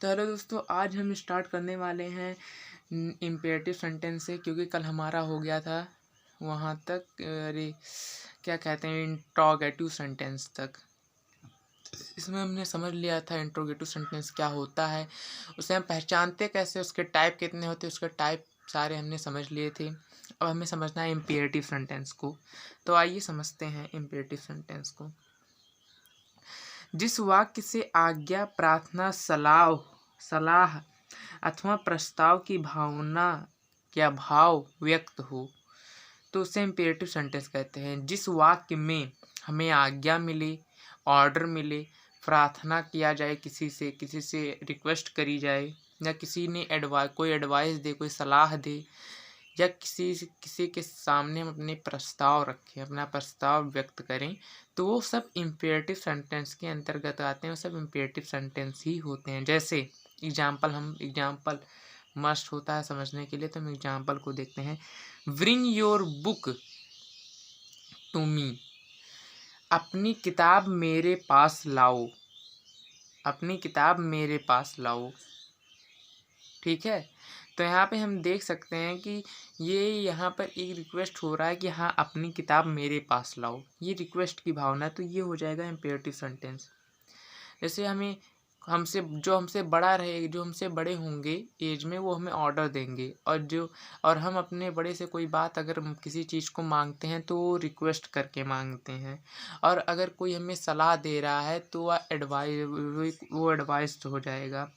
तो हेलो दोस्तों, आज हम स्टार्ट करने वाले हैं इम्पेरेटिव सेंटेंस से, क्योंकि कल हमारा हो गया था वहाँ तक, अरे क्या कहते हैं, इंट्रोगेटिव सेंटेंस तक। इसमें हमने समझ लिया था इंट्रोगेटिव सेंटेंस क्या होता है, उसे हम पहचानते कैसे, उसके टाइप कितने होते हैं, उसके टाइप सारे हमने समझ लिए थे। अब हमें समझना है इम्पेरेटिव सेंटेंस को। तो आइए समझते हैं इम्पेरेटिव सेंटेंस को। जिस वाक्य से आज्ञा, प्रार्थना, सलाह अथवा प्रस्ताव की भावना या भाव व्यक्त हो तो उसे इम्पेरेटिव सेंटेंस कहते हैं। जिस वाक्य में हमें आज्ञा मिले, ऑर्डर मिले, प्रार्थना किया जाए, किसी से रिक्वेस्ट करी जाए, या किसी ने कोई एडवाइस दे, कोई सलाह दे, या किसी के सामने हम अपने प्रस्ताव रखें, अपना प्रस्ताव व्यक्त करें, तो वो सब इम्पेरेटिव सेंटेंस के अंतर्गत आते हैं। वो सब इम्पेरेटिव सेंटेंस ही होते हैं। जैसे एग्जाम्पल मस्ट होता है समझने के लिए, तो हम एग्जाम्पल को देखते हैं। Bring your book to me, अपनी किताब मेरे पास लाओ, अपनी किताब मेरे पास लाओ। ठीक है, तो यहाँ पे हम देख सकते हैं कि ये यहाँ पर एक रिक्वेस्ट हो रहा है कि हाँ अपनी किताब मेरे पास लाओ, ये रिक्वेस्ट की भावना है, तो ये हो जाएगा इम्पेरेटिव सेंटेंस। जैसे जो हमसे बड़ा रहे, जो हमसे बड़े होंगे एज में, वो हमें ऑर्डर देंगे, और हम अपने बड़े से कोई बात अगर हम किसी चीज़ को मांगते हैं तो वो रिक्वेस्ट करके मांगते हैं, और अगर कोई हमें सलाह दे रहा है तो वो एडवाइस हो जाएगा।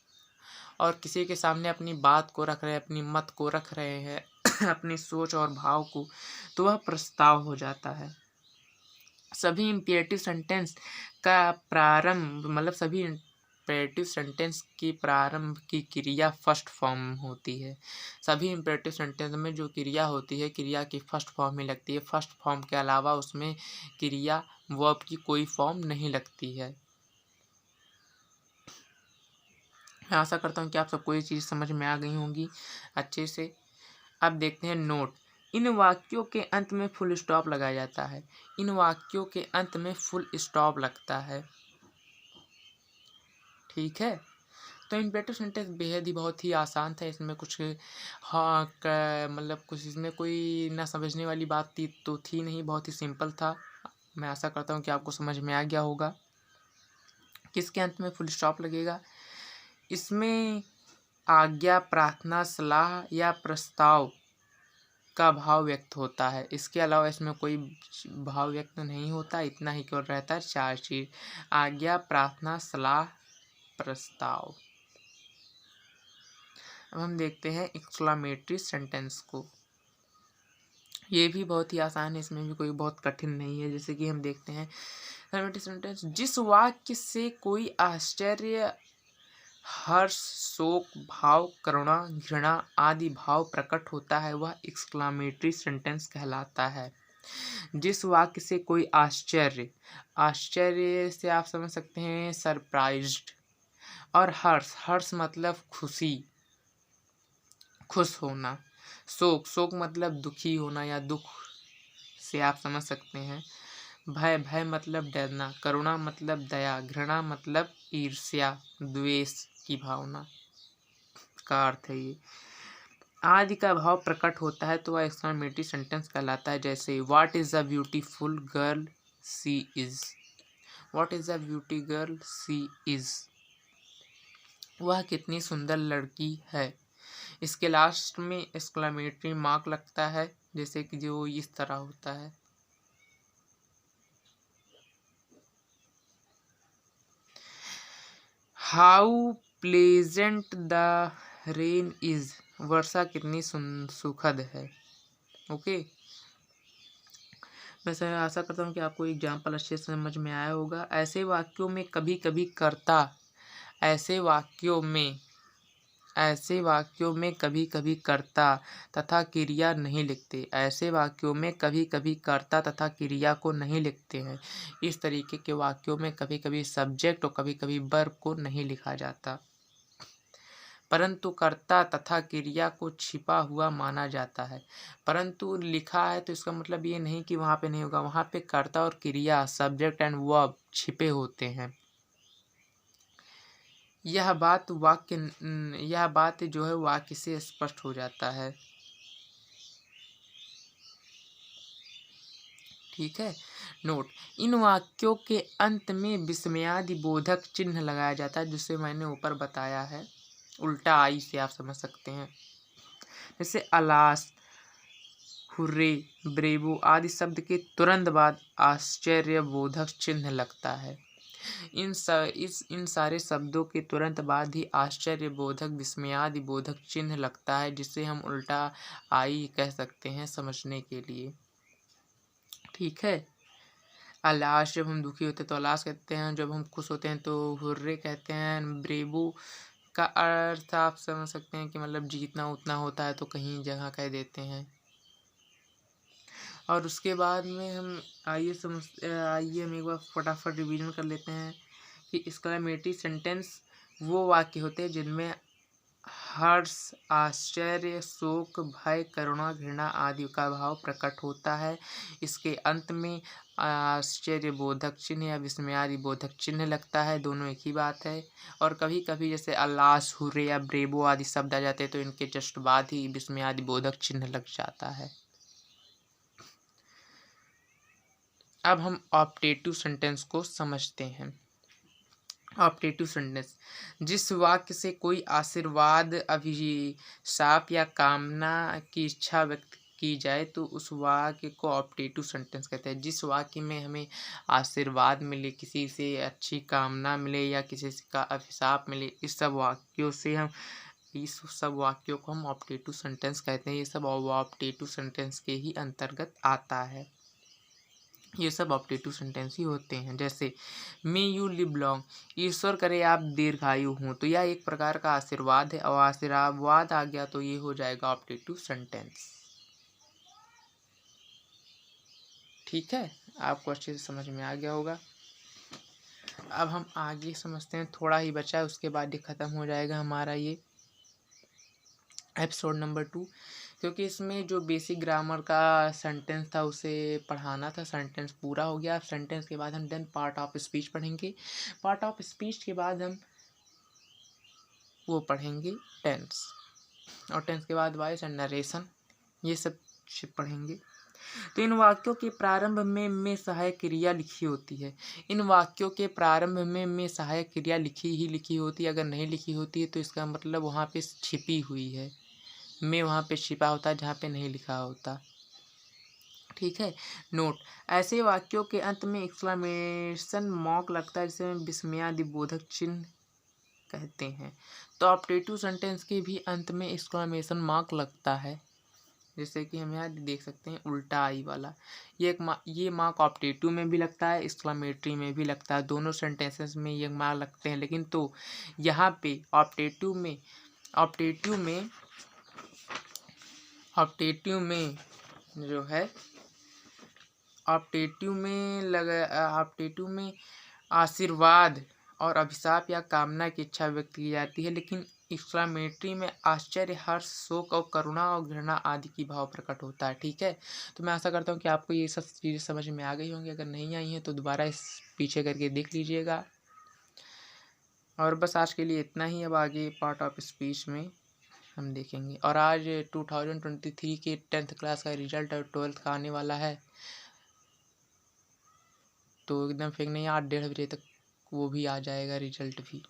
और किसी के सामने अपनी बात को रख रहे हैं, अपनी मत को रख रहे हैं अपनी सोच और भाव को, तो वह प्रस्ताव हो जाता है। सभी इम्पेरेटिव सेंटेंस का प्रारंभ, मतलब सभी इम्पेरेटिव सेंटेंस की प्रारंभ की क्रिया फर्स्ट फॉर्म होती है। सभी इम्पेरेटिव सेंटेंस में जो क्रिया होती है, क्रिया की फर्स्ट फॉर्म में लगती है। फर्स्ट फॉर्म के अलावा उसमें क्रिया वर्ब की कोई फॉर्म नहीं लगती है। मैं आशा करता हूँ कि आप सबको ये चीज़ समझ में आ गई होंगी अच्छे से। अब देखते हैं नोट। इन वाक्यों के अंत में फुल स्टॉप लगाया जाता है। इन वाक्यों के अंत में फुल स्टॉप लगता है। ठीक है, तो इम्पेरेटिव सेंटेंस बेहद ही बहुत ही आसान था। इसमें कुछ मतलब कुछ इसमें कोई ना समझने वाली बात थी नहीं, बहुत ही सिंपल था। मैं आशा करता हूँ कि आपको समझ में आ गया होगा। किसके अंत में फुल स्टॉप लगेगा? इसमें आज्ञा, प्रार्थना, सलाह या प्रस्ताव का भाव व्यक्त होता है। इसके अलावा इसमें कोई भाव व्यक्त नहीं होता। इतना ही केवल रहता है, चार चीज: आज्ञा, प्रार्थना, सलाह, प्रस्ताव। अब हम देखते हैं एक्सक्लेमेटरी सेंटेंस को। ये भी बहुत ही आसान है, इसमें भी कोई बहुत कठिन नहीं है। जैसे कि हम देखते हैं एक्सक्लेमेटरी सेंटेंस। जिस वाक्य से कोई आश्चर्य, हर्ष, शोक भाव, करुणा, घृणा आदि भाव प्रकट होता है, वह एक्सक्लेमेटरी सेंटेंस कहलाता है। जिस वाक्य से कोई आश्चर्य से आप समझ सकते हैं सरप्राइज्ड, और हर्ष मतलब खुशी, खुश होना। शोक मतलब दुखी होना या दुख से आप समझ सकते हैं। भय मतलब डरना। करुणा मतलब दया। घृणा मतलब ईर्ष्या, द्वेष की भावना का अर्थ है ये। आदि का भाव प्रकट होता है तो वह एक्सक्लेमेटरी सेंटेंस कहलाता है। जैसे what is a beautiful girl she is, what is a beauty girl she is, वह कितनी सुंदर लड़की है। इसके लास्ट में एक्सक्लेमेटरी मार्क लगता है, जैसे कि जो इस तरह होता है। How pleasant the rain is, वर्षा कितनी सुखद है। ओके, वैसे आशा करता हूँ कि आपको एग्जाम्पल अच्छे से समझ में आया होगा। ऐसे वाक्यों में कभी कभी कर्ता, ऐसे वाक्यों में कभी कभी कर्ता तथा क्रिया नहीं लिखते। ऐसे वाक्यों में कभी कभी कर्ता तथा क्रिया को नहीं लिखते हैं। इस तरीके के वाक्यों में कभी कभी सब्जेक्ट और कभी कभी वर्ब को नहीं लिखा जाता, परंतु कर्ता तथा क्रिया को छिपा हुआ माना जाता है। परंतु लिखा है तो इसका मतलब ये नहीं कि वहाँ पे नहीं होगा। वहाँ पे कर्ता और क्रिया, सब्जेक्ट एंड वर्ब छिपे होते हैं। यह बात जो है वाक्य से स्पष्ट हो जाता है। ठीक है। नोट, इन वाक्यों के अंत में विस्मयादि बोधक चिन्ह लगाया जाता है, जिसे मैंने ऊपर बताया है। उल्टा आई से आप समझ सकते हैं। जैसे अलास, हुर्रे, ब्रेवो आदि शब्द के तुरंत बाद आश्चर्यबोधक चिन्ह लगता है। इन सारे शब्दों के तुरंत बाद ही आश्चर्यबोधक विस्मयादि बोधक चिन्ह लगता है, जिसे हम उल्टा आई कह सकते हैं समझने के लिए। ठीक है। अलाश, जब हम दुखी होते हैं तो अलाश कहते हैं, जब हम खुश होते हैं तो हुर्रे कहते हैं। ब्रेवो का अर्थ आप समझ सकते हैं कि मतलब जीतना उतना होता है तो कहीं जगह कह देते हैं। और उसके बाद में हम आइए हम एक बार फटाफट रिवीजन कर लेते हैं कि एक्सक्लेमेटरी सेंटेंस वो वाक्य होते हैं जिनमें हर्ष, आश्चर्य, शोक, भय, करुणा, घृणा आदि का भाव प्रकट होता है। इसके अंत में आश्चर्यबोधक चिन्ह या विस्मयादि बोधक चिन्ह लगता है, दोनों एक ही बात है। और कभी कभी जैसे अल्लास, हुर्रे या ब्रेवो आदि शब्द आ जाते हैं तो इनके जस्ट बाद ही विस्मयादि बोधक चिन्ह लग जाता है। अब हम ऑप्टेटिव सेंटेंस को समझते हैं। ऑप्टेटिव सेंटेंस, जिस वाक्य से कोई आशीर्वाद, अभिशाप या कामना की इच्छा व्यक्त की जाए तो उस वाक्य को ऑप्टेटिव सेंटेंस कहते हैं। जिस वाक्य में हमें आशीर्वाद मिले, किसी से अच्छी कामना मिले या किसी का अभिशाप मिले, इस सब वाक्यों को हम ऑप्टेटिव सेंटेंस कहते हैं। ये सब ऑप्टेटिव सेंटेंस के ही अंतर्गत आता है। ये सब ऑप्टेटिव सेंटेंस ही होते हैं। जैसे मे यू लिव लॉन्ग, ईश्वर करे आप दीर्घायु हों, तो यह एक प्रकार का आशीर्वाद है और आशीर्वाद आ गया तो ये हो जाएगा ऑप्टेटिव सेंटेंस। ठीक है, आपको अच्छे से समझ में आ गया होगा। अब हम आगे समझते हैं, थोड़ा ही बचा है, उसके बाद ही खत्म हो जाएगा हमारा ये एपिसोड नंबर 2। क्योंकि इसमें जो बेसिक ग्रामर का सेंटेंस था उसे पढ़ाना था। सेंटेंस पूरा हो गया। अब सेंटेंस के बाद हम देन पार्ट ऑफ स्पीच पढ़ेंगे। पार्ट ऑफ स्पीच के बाद हम वो पढ़ेंगे टेंस, और टेंस के बाद वॉइस एंड नरेशन, ये सब पढ़ेंगे। तो इन वाक्यों के प्रारंभ में सहायक क्रिया लिखी होती है। इन वाक्यों के प्रारंभ में सहायक क्रिया लिखी होती है। अगर नहीं लिखी होती है तो इसका मतलब वहाँ पे छिपी हुई है। में वहाँ पे छिपा होता है जहाँ पे नहीं लिखा होता। ठीक है। नोट, ऐसे वाक्यों के अंत में एक्सक्लेमेशन मार्क लगता है, जिसे विस्मयादि बोधक चिन्ह कहते हैं। तो ऑप्टेटिव सेंटेंस के भी अंत में एक्सक्लेमेशन मार्क लगता है, जैसे कि हम यहाँ देख सकते हैं उल्टा आई वाला। ये मार्क ऑप्टेटिव में भी लगता है, एक्सक्लेमेटरी में भी लगता है। दोनों सेंटेंसेस में ये मार्क लगते हैं। लेकिन तो यहाँ पे ऑप्टेटिव में जो है ऑप्टेटिव में आशीर्वाद और अभिशाप या कामना की इच्छा व्यक्त की जाती है। लेकिन एक्सक्लेमेटरी में आश्चर्य, हर्ष, शोक और करुणा और घृणा आदि की भाव प्रकट होता है। ठीक है। तो मैं आशा करता हूँ कि आपको ये सब चीज़ें समझ में आ गई होंगी। अगर नहीं आई हैं तो दोबारा इस पीछे करके देख लीजिएगा। और बस आज के लिए इतना ही। अब आगे पार्ट ऑफ स्पीच में हम देखेंगे। और आज 2023 के 10th क्लास का रिजल्ट और 12th का आने वाला है, तो एकदम फेक नहीं, 8-1:30 बजे तक वो भी आ जाएगा रिजल्ट भी।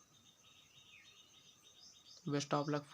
Best of luck.